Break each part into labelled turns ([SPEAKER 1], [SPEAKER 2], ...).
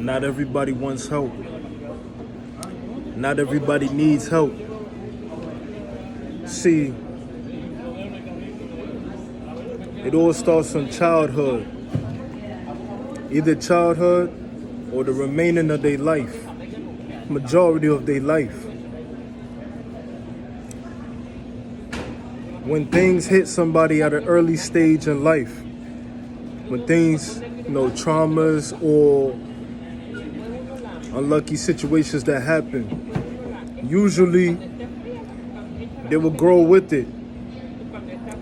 [SPEAKER 1] Not everybody wants help. Not everybody needs help. See, it all starts from childhood. Either childhood or the remaining of their life. Majority of their life. When things hit somebody at an early stage in life, when things, traumas or unlucky situations that happen, usually they will grow with it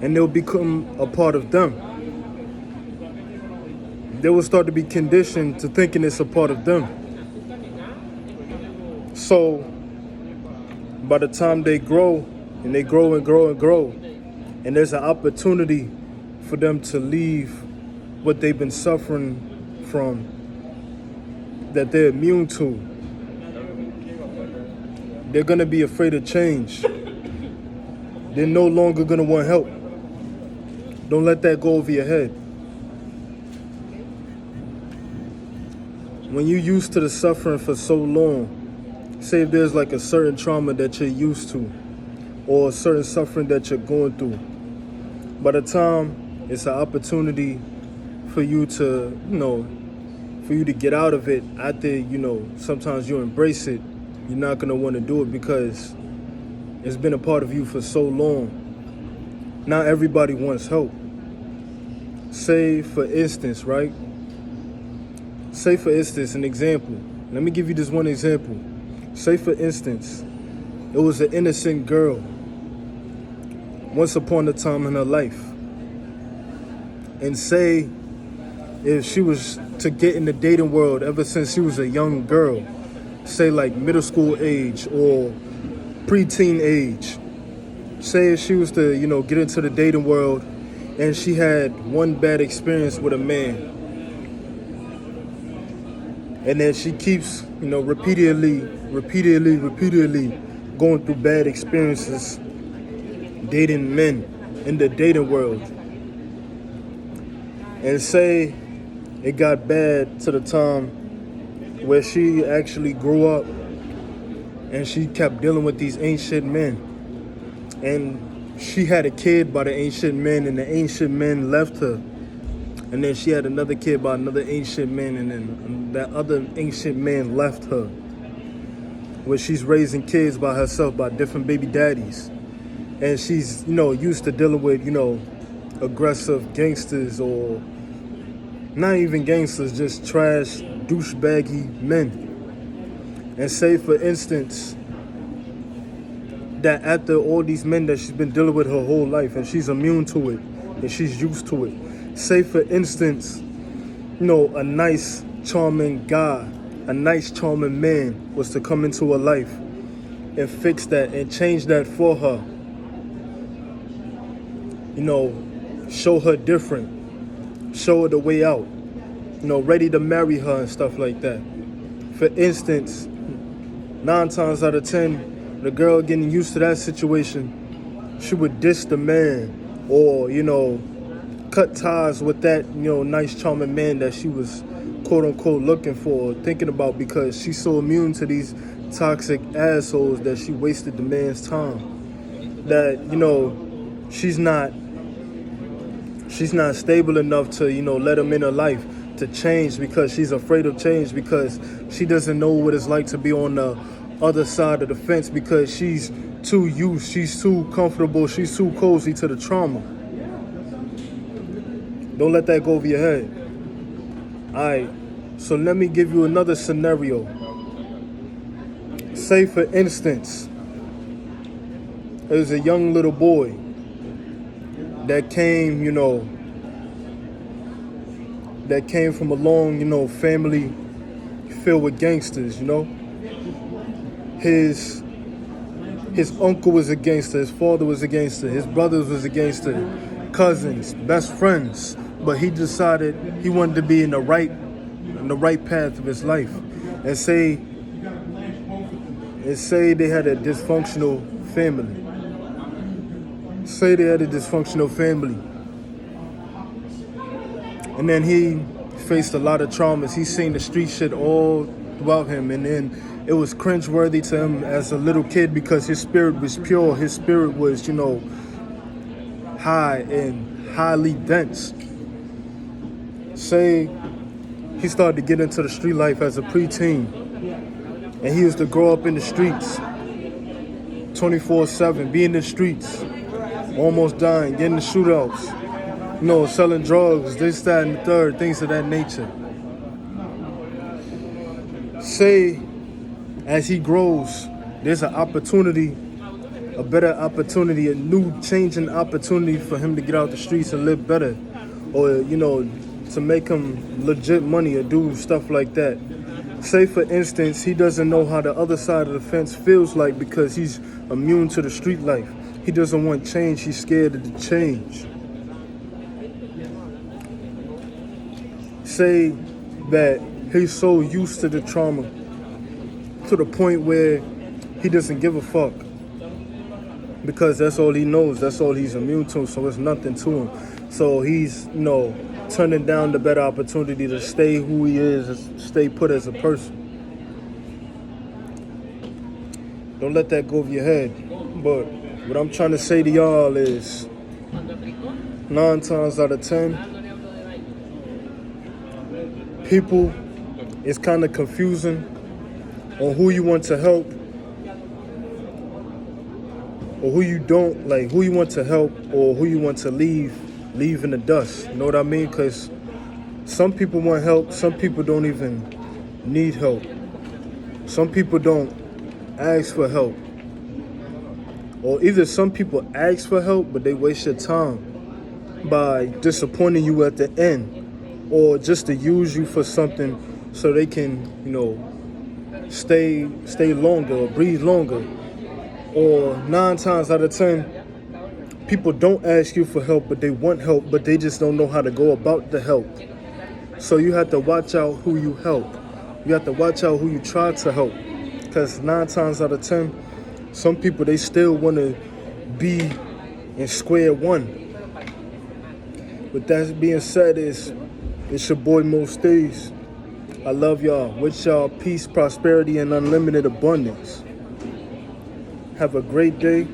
[SPEAKER 1] and they'll become a part of them. They will start to be conditioned to thinking it's a part of them. So by the time they grow, and they grow and grow and grow, and there's an opportunity for them to leave what they've been suffering from, that they're immune to, they're gonna be afraid of change. They're no longer gonna want help. Don't let that go over your head. When you're used to the suffering for so long, say if there's like a certain trauma that you're used to, or a certain suffering that you're going through, by the time it's an opportunity for you to, for you to get out of it, after, sometimes you embrace it, you're not gonna want to do it because it's been a part of you for so long. Not everybody wants help. Say for instance, right? Say for instance, an example. Let me give you this one example. Say for instance, it was an innocent girl once upon a time in her life. And say if she was to get in the dating world ever since she was a young girl, say like middle school age or preteen age. Say if she was to, get into the dating world and she had one bad experience with a man. And then she keeps, repeatedly going through bad experiences dating men in the dating world. And say it got bad to the time where she actually grew up and she kept dealing with these ancient men. And she had a kid by the ancient men, and the ancient men left her. And then she had another kid by another ancient man, and then that other ancient man left her. Where she's raising kids by herself, by different baby daddies. And she's, used to dealing with, aggressive gangsters, or not even gangsters, just trash, douchebaggy men. And say, for instance, that after all these men that she's been dealing with her whole life, and she's immune to it, and she's used to it. Say, for instance, a nice, charming guy, a nice, charming man was to come into her life and fix that and change that for her. Show her different, show her the way out, ready to marry her and stuff like that. For instance, 9 times out of 10, the girl getting used to that situation, she would diss the man or, cut ties with that, nice, charming man that she was, quote unquote, looking for, thinking about, because she's so immune to these toxic assholes that she wasted the man's time. That, she's not stable enough to, let him in her life to change, because she's afraid of change, because she doesn't know what it's like to be on the other side of the fence, because she's too used, she's too comfortable, she's too cozy to the trauma. Don't let that go over your head. Alright, so let me give you another scenario. Say for instance, there's a young little boy that came, that came from a long, family filled with gangsters, His uncle was a gangster, his father was a gangster, his brothers was a gangster, cousins, best friends. But he decided he wanted to be in the right path of his life. And say they had a dysfunctional family. And then he faced a lot of traumas. He's seen the street shit all throughout him, and then it was cringeworthy to him as a little kid because his spirit was pure. His spirit was, high and highly dense. Say he started to get into the street life as a preteen, and he used to grow up in the streets 24/7, be in the streets, almost dying, getting the shootouts, selling drugs, this, that, and the third, things of that nature. Say, as he grows, there's an opportunity, a better opportunity, a new changing opportunity for him to get out the streets and live better, or, to make him legit money or do stuff like that. Say, for instance, he doesn't know how the other side of the fence feels like because he's immune to the street life. He doesn't want change. He's scared of the change. Say that he's so used to the trauma to the point where he doesn't give a fuck because that's all he knows. That's all he's immune to. So it's nothing to him. So he's, turning down the better opportunity to stay who he is, stay put as a person. Don't let that go over your head. But what I'm trying to say to y'all is 9 times out of 10, people, it's kind of confusing on who you want to help or who you don't, like who you want to help or who you want to leave in the dust. You know what I mean? Because some people want help, some people don't even need help. Some people don't ask for help. Or either some people ask for help, but they waste your time by disappointing you at the end, or just to use you for something so they can, stay longer or breathe longer. Or 9 times out of 10, people don't ask you for help, but they want help, but they just don't know how to go about the help. So you have to watch out who you help. You have to watch out who you try to help. Because 9 times out of 10, some people, they still want to be in square one. With that being said, it's your boy Most Days. I love y'all. Wish y'all peace, prosperity, and unlimited abundance. Have a great day.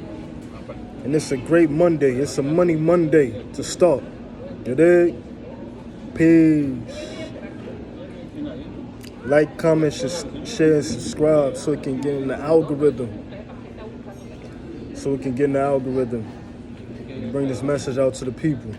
[SPEAKER 1] And it's a great Monday. It's a money Monday to start. You dig? Peace. Like, comment, share, and subscribe so it can get in the algorithm. And bring this message out to the people.